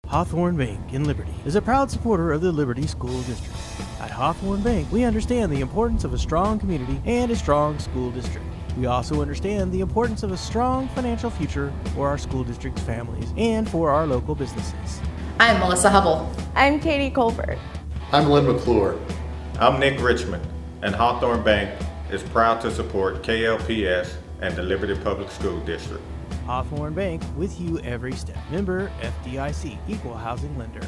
Hawthorne Bank in Liberty is a proud supporter of the Liberty School District. At Hawthorne Bank, we understand the importance of a strong community and a strong school district. We also understand the importance of a strong financial future for our school district's families and for our local businesses. I'm Melissa Hubble. I'm Katie Colbert. I'm Lynn McClure. I'm Nick Richmond, and Hawthorne Bank is proud to support KLPS and the Liberty Public School District. Hawthorne Bank, with you every step. Member FDIC, Equal Housing Lender.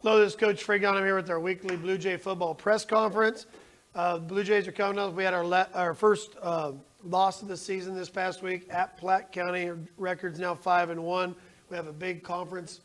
Hello, this is Coach Frigon. I'm here with our weekly Blue Jay football press conference. Blue Jays are coming up. We had our first loss of the season this past week at Platte County. Our record's now 5-1. We have a big conference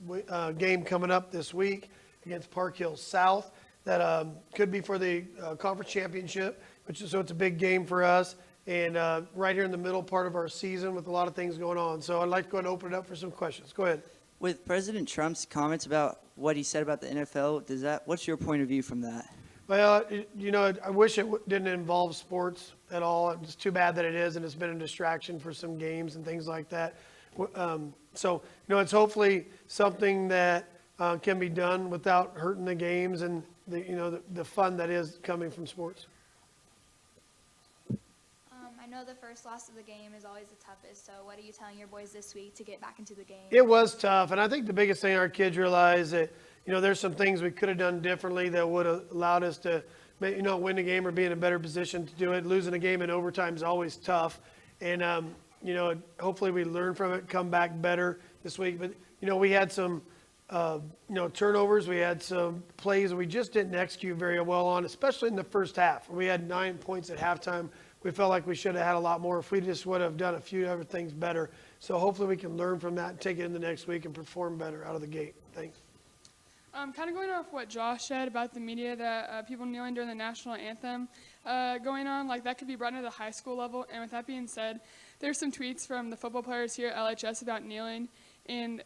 game coming up this week against Park Hill South that could be for the conference championship, so it's a big game for us. And right here in the middle part of our season with a lot of things going on. So I'd like to go ahead and open it up for some questions. Go ahead. With President Trump's comments about what he said about the NFL, what's your point of view from that? Well, I wish it didn't involve sports at all. It's too bad that it is, and it's been a distraction for some games and things like that. It's hopefully something that can be done without hurting the games and the fun that is coming from sports. I know the first loss of the game is always the toughest, so what are you telling your boys this week to get back into the game? It was tough, and I think the biggest thing our kids realize that, there's some things we could have done differently that would have allowed us to, win the game or be in a better position to do it. Losing a game in overtime is always tough, and, hopefully we learn from it, come back better this week. But, we had some, turnovers. We had some plays that we just didn't execute very well on, especially in the first half. We had 9 points at halftime. We felt like we should have had a lot more if we just would have done a few other things better. So hopefully we can learn from that and take it in the next week and perform better out of the gate. Thanks. Kind of going off what Josh said about the media, that people kneeling during the national anthem going on, like that could be brought into the high school level. And with that being said, there's some tweets from the football players here at LHS about kneeling. And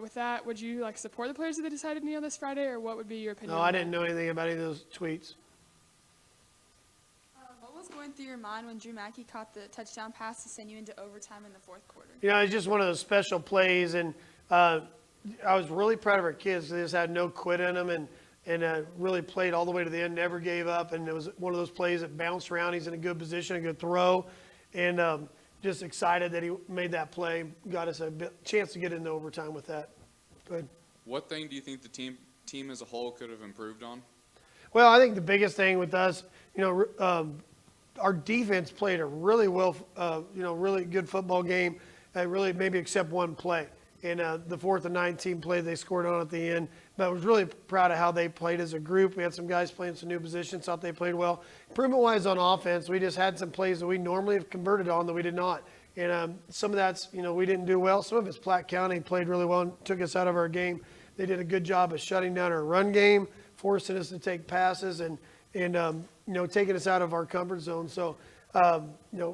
with that, would you support the players if they decided to kneel this Friday, or what would be your opinion? No, I didn't know anything about any of those tweets. What was going through your mind when Drew Mackey caught the touchdown pass to send you into overtime in the fourth quarter? It's just one of those special plays, and I was really proud of our kids. They just had no quit in them and really played all the way to the end, never gave up. And it was one of those plays that bounced around. He's in a good position, a good throw, and just excited that he made that play, got us a chance to get into overtime with that. Go ahead. What thing do you think the team as a whole could have improved on? Well, I think the biggest thing with us, our defense played a really really good football game, really maybe except one play. And the 4th and 9 team play they scored on at the end. But I was really proud of how they played as a group. We had some guys playing some new positions, thought they played well. Improvement-wise on offense, we just had some plays that we normally have converted on that we did not. And some of that's, we didn't do well. Some of it's Platte County played really well and took us out of our game. They did a good job of shutting down our run game, forcing us to take passes and taking us out of our comfort zone. So,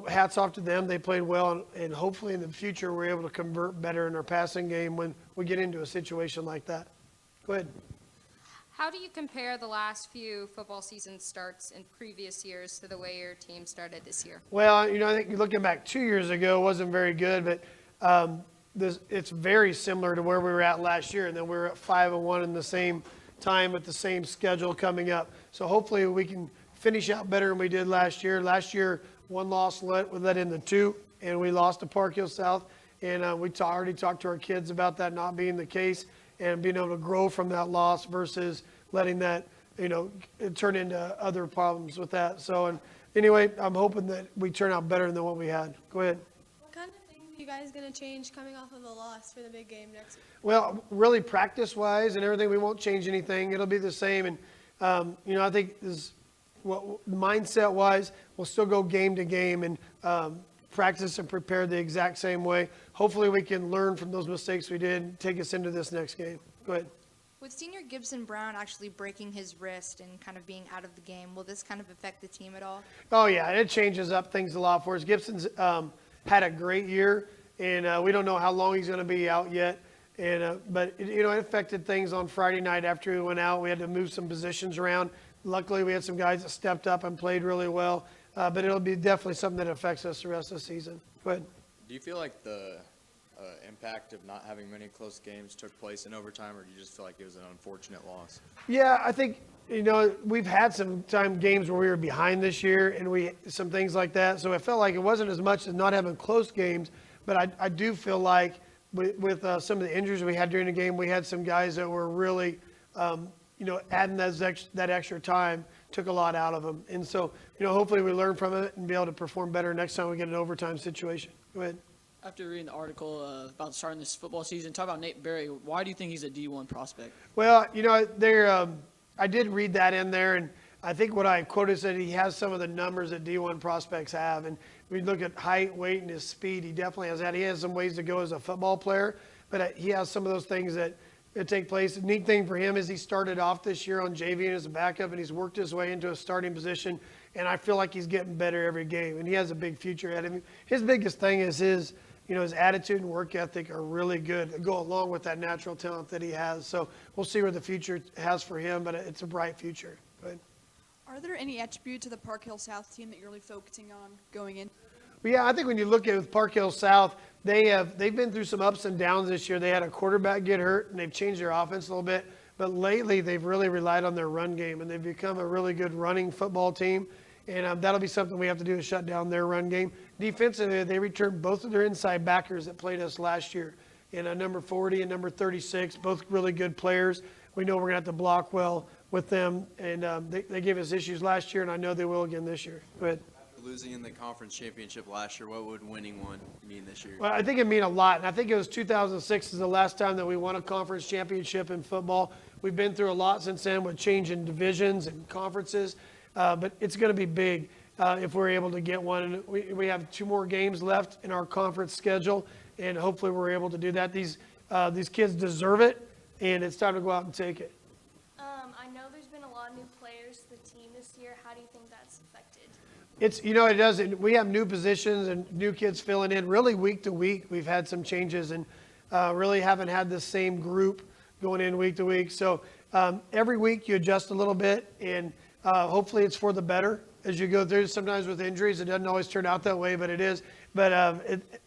hats off to them. They played well, and hopefully in the future we're able to convert better in our passing game when we get into a situation like that. Go ahead. How do you compare the last few football season starts in previous years to the way your team started this year? Well, I think looking back 2 years ago, it wasn't very good, but it's very similar to where we were at last year, and then we were at 5-1 in the same time with the same schedule coming up. So hopefully we can finish out better than we did last year. Last year, one loss led into 2, and we lost to Park Hill South. And we already talked to our kids about that not being the case and being able to grow from that loss versus letting that, turn into other problems with that. So, and anyway, I'm hoping that we turn out better than what we had. Go ahead. What kind of things are you guys going to change coming off of the loss for the big game next week? Well, really practice-wise and everything, we won't change anything. It'll be the same. And, I think mindset-wise, we'll still go game to game and practice and prepare the exact same way. Hopefully we can learn from those mistakes we did and take us into this next game. Go ahead. With senior Gibson Brown actually breaking his wrist and kind of being out of the game, will this kind of affect the team at all? Oh, yeah, it changes up things a lot for us. Gibson's had a great year, and we don't know how long he's going to be out yet. And but it affected things on Friday night after we went out. We had to move some positions around. Luckily, we had some guys that stepped up and played really well. But it'll be definitely something that affects us the rest of the season. Go ahead. Do you feel like the impact of not having many close games took place in overtime, or do you just feel like it was an unfortunate loss? Yeah, I think, we've had some games where we were behind this year and some things like that. So I felt like it wasn't as much as not having close games, but I do feel like with some of the injuries we had during the game, we had some guys that were really, adding that extra time took a lot out of them. And so, hopefully we learn from it and be able to perform better next time we get an overtime situation. Go ahead. After reading the article about starting this football season, talk about Nate Berry. Why do you think he's a D1 prospect? Well, I did read that in there, and I think what I quoted said he has some of the numbers that D1 prospects have. And we look at height, weight, and his speed. He definitely has that. He has some ways to go as a football player, but he has some of those things that take place. The neat thing for him is he started off this year on JV as a backup, and he's worked his way into a starting position. And I feel like he's getting better every game, and he has a big future ahead of him. His biggest thing is his attitude and work ethic are really good. They go along with that natural talent that he has. So we'll see where the future has for him, but it's a bright future. Go ahead. Are there any attributes of the Park Hill South team that you're really focusing on going in? Well, yeah, I think when you look at with Park Hill South, they've been through some ups and downs this year. They had a quarterback get hurt, and they've changed their offense a little bit. But lately, they've really relied on their run game, and they've become a really good running football team. And that'll be something we have to do to shut down their run game. Defensively, they returned both of their inside backers that played us last year. And number 40 and number 36, both really good players. We know we're going to have to block well with them. And they gave us issues last year, and I know they will again this year. Go ahead. Losing in the conference championship last year, what would winning one mean this year? Well, I think it mean a lot. And I think it was 2006 is the last time that we won a conference championship in football. We've been through a lot since then with changing divisions and conferences. But it's going to be big if we're able to get one. And we have 2 more games left in our conference schedule, and hopefully we're able to do that. These kids deserve it, and it's time to go out and take it. I know there's been a lot of new players to the team this year. How do you think that's affected? It does. We have new positions and new kids filling in. Really, week to week, we've had some changes, and really haven't had the same group going in week to week. So every week you adjust a little bit, and hopefully it's for the better as you go through. Sometimes with injuries, it doesn't always turn out that way, but it is. But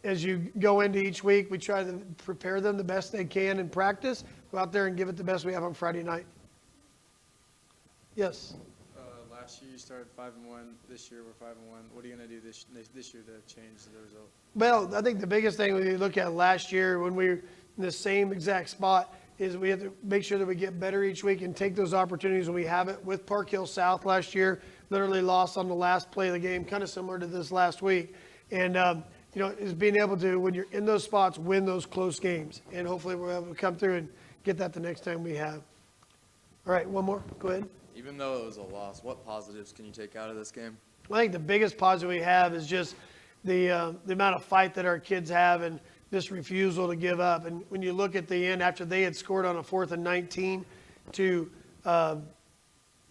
as you go into each week, we try to prepare them the best they can in practice. Go out there and give it the best we have on Friday night. Yes. Last year you started 5-1. This year we're 5-1. What are you going to do this year to change the result? Well, I think the biggest thing when you look at last year when we were in the same exact spot is we have to make sure that we get better each week and take those opportunities when we have it. With Park Hill South last year, literally lost on the last play of the game, kind of similar to this last week. And, is being able to, when you're in those spots, win those close games. And hopefully we'll be able to come through and get that the next time we have. All right, one more. Go ahead. Even though it was a loss, what positives can you take out of this game? I think the biggest positive we have is just the amount of fight that our kids have and this refusal to give up. And when you look at the end, after they had scored on a 4th and 19 to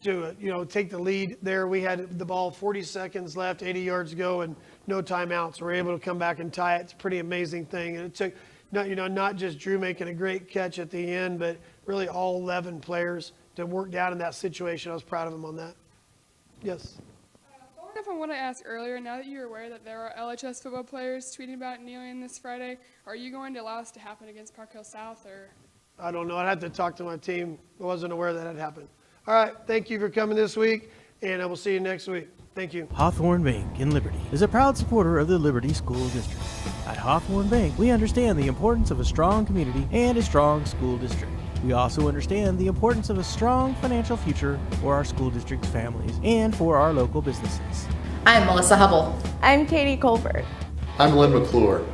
take the lead there, we had the ball 40 seconds left, 80 yards to go, and no timeouts. We're able to come back and tie it. It's a pretty amazing thing. And it took, not just Drew making a great catch at the end, but really all 11 players to work down in that situation. I was proud of him on that. Yes. Following up on what I asked earlier, now that you're aware that there are LHS football players tweeting about kneeling this Friday, are you going to allow this to happen against Park Hill South? Or I don't know. I'd have to talk to my team. I wasn't aware that had happened. All right. Thank you for coming this week, and I will see you next week. Thank you. Hawthorne Bank in Liberty is a proud supporter of the Liberty School District. At Hawthorne Bank, we understand the importance of a strong community and a strong school district. We also understand the importance of a strong financial future for our school district's families and for our local businesses. I'm Melissa Hubble. I'm Katie Colbert. I'm Lynn McClure.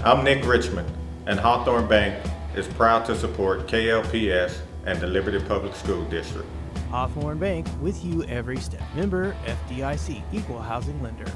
I'm Nick Richmond, and Hawthorne Bank is proud to support KLPS and the Liberty Public School District. Hawthorne Bank, with you every step. Member FDIC, Equal Housing Lender.